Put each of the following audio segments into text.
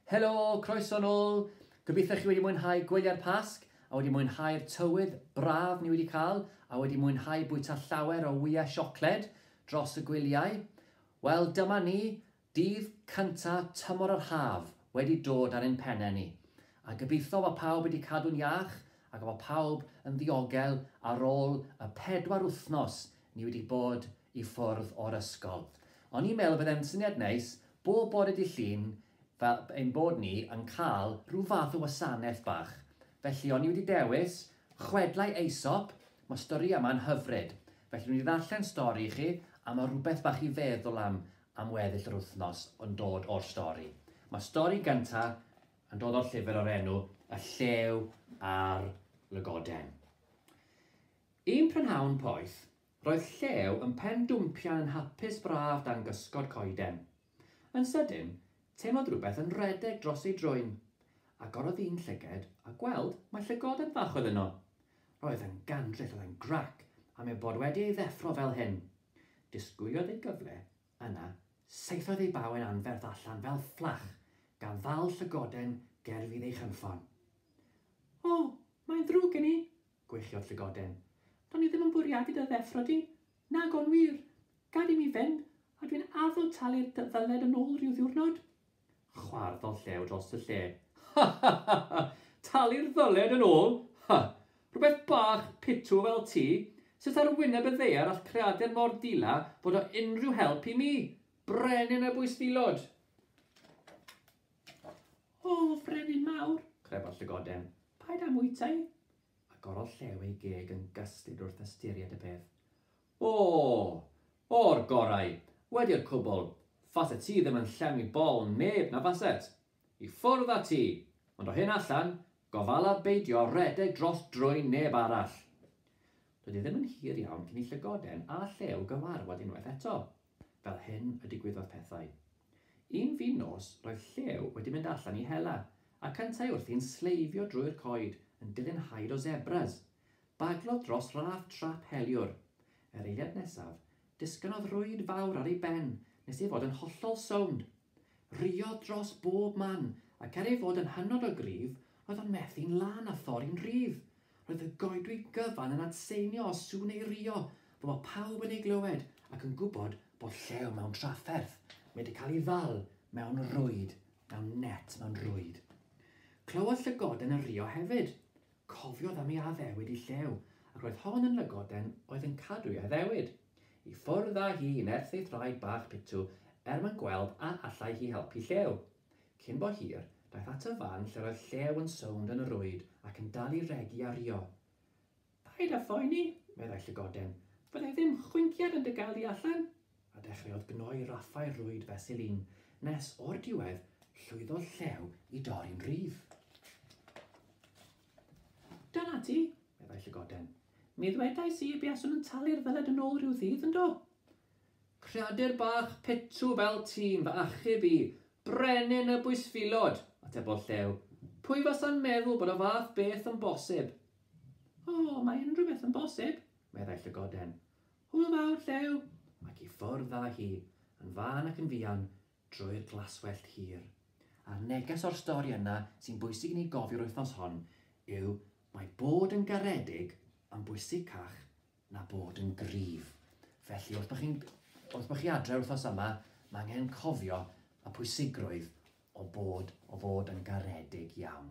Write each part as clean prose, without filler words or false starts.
Helo, croeso nôl. Gobeithio chi wedi mwynhau gwylia'r Pasg a wedi mwynhau'r tywydd braf ni wedi cael a wedi mwynhau bwyta llawer o wyau siocled dros y gwyliau. Wel, dyma ni, dydd cyntaf tymor yr haf wedi dod ar ein pennau ni. A gobeithio bod pawb wedi cadw'n iach ac bod pawb yn ddiogel ar ôl y 4 wythnos ni wedi bod i ffwrdd o'r ysgol. Ond i'n meddwl byddai'n syniad neis bob bore dydd Llun fel ein bod ni yn cael rhyw fath o wasanaeth bach. Felly o'n i wedi dewis Chwedlau Aesop, mae stori yma'n hyfryd. Felly dwi'n ddarllen stori i chi a mae rhywbeth bach i feddwl am weddill yr wythnos yn dod o'r stori. Mae stori gyntaf yn dod o'r llyfr o'r enw Y Llew a'r Lygoden. Un prynhawn poeth, roedd Llew yn pen dwmpian yn hapus braf dan gysgod coeden. Yn sydyn, teimlodd rhywbeth yn redeg dros ei drwyn, a gorodd un llyged a gweld mae Llygoden fach oedd yno. Roedd yn gandryll, oedd yn grac, am ei bod wedi ei ddeffro fel hyn. Disgwyliodd ei gyfle, yna, saethodd ei bawen anferth allan fel fflach, gan ddal Llygoden ger fydd ei chynffon. O, mae'n ddrwg gen i, gweithiodd Llygoden. Do'n i ddim yn bwriadu dy ddeffro di. Nag o'n wir, gad i mi fynd, a dwi'n addo talu'r ddyled yn ôl rhyw ddiwrnod. Chwarddodd Llew dros y lle. Talu'r ddyled yn ôl? Rhywbeth bach pitw fel ti, sut ar wyneb y ddeiar all creadur mor dila fod o unrhyw help i mi. Brenin y bwysfilod. O, frenin mawr, crebodd Llygoden. Paid am wytau? A gorodd Llew ei geg yn gystyd wrth ystyried y peth. O, o'r gorau, wedi'r cwbl. Faset ti ddim yn llenwi bol neb na faset. I ffwrdd â ti, ond o hyn allan, gofala beidio redeg dros drwyn neb arall. Doedd ddim yn hir iawn cyn i Llygoden a Llew gyfarfod unwaith eto. Fel hyn y digwyddodd pethau. Un fin nos, roedd Llew wedi mynd allan i hela, a cyntau wrthi'n sleifio drwy'r coed yn dilyn haid o zebras. Baglodd dros raff trap heliwr. Yr eiliad nesaf, disgynodd rwyd fawr ar ei ben, nes ei fod yn hollol sownd. Rio dros bob man, ac ei fod yn hynod o gryf, roedd o'n methu'n lan a thori'n rhif. Roedd y goedwi gyfan yn adseinio o sŵn ei rio, fod mae pawb yn ei glywed, ac yn gwybod bod Llew mewn trafferth, wedi cael ei ddal mewn rwyd, mewn net mewn rwyd. Clywodd Llygoden yn rio hefyd. Cofiodd am ei addewid i Llew, ac roedd hon yn Lygoden oedd yn cadw ei addewid. I ffwrdd â hi yn erth ei thraed bach pitw mwyn gweld a allai hi helpu Llew. Cyn bo hir, daeth at y fan lle roedd Llew yn sownd yn y rwyd ac yn dal i regi a rio. Paid â phoeni, meddai Llygoden, fyddai ddim chwynkiad yn dy gael di allan. A dechreuodd gnoi raffau rwyd fesul un, nes o'r diwedd llwyddodd Llew i dorri'n rhif. Dyna ti, meddai Llygoden. Mi ddwedais i buaswn yn talu'r ddyled yn ôl rhyw ddydd yn do. Creadur bach pitw fel ti'n fy achub i, brenin y bwysfilod, atebodd Llew. Pwy fasa'n meddwl bod y fath beth yn bosib? O, mae unrhyw beth yn bosib, meddai Llygoden. Hwyl fawr, Llew, ac i ffwrdd â hi, yn fan ac yn fuan, drwy'r glaswellt hir. A'r neges o'r stori yna sy'n bwysig i ni gofio'r wythnos hon yw mae bod yn garedig yn bwysicach na bod yn gryf. Felly, wrth bych chi adre wrthnos yma, mae angen cofio y pwysigrwydd o fod yn garedig iawn.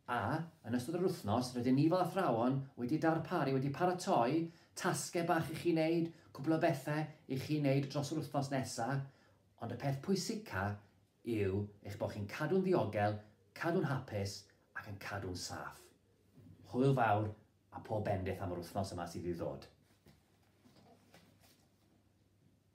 A, yn ystod yr wythnos, rydyn ni fel athrawon wedi darparu, wedi paratoi tasgau bach i chi wneud, cwbl o bethau i chi wneud dros yr wythnos nesaf, ond y peth pwysica yw eich bod chi'n cadw'n ddiogel, cadw'n hapus ac yn cadw'n saff. Hwyl fawr a pob bendith am yr wythnos yma sydd i ddod.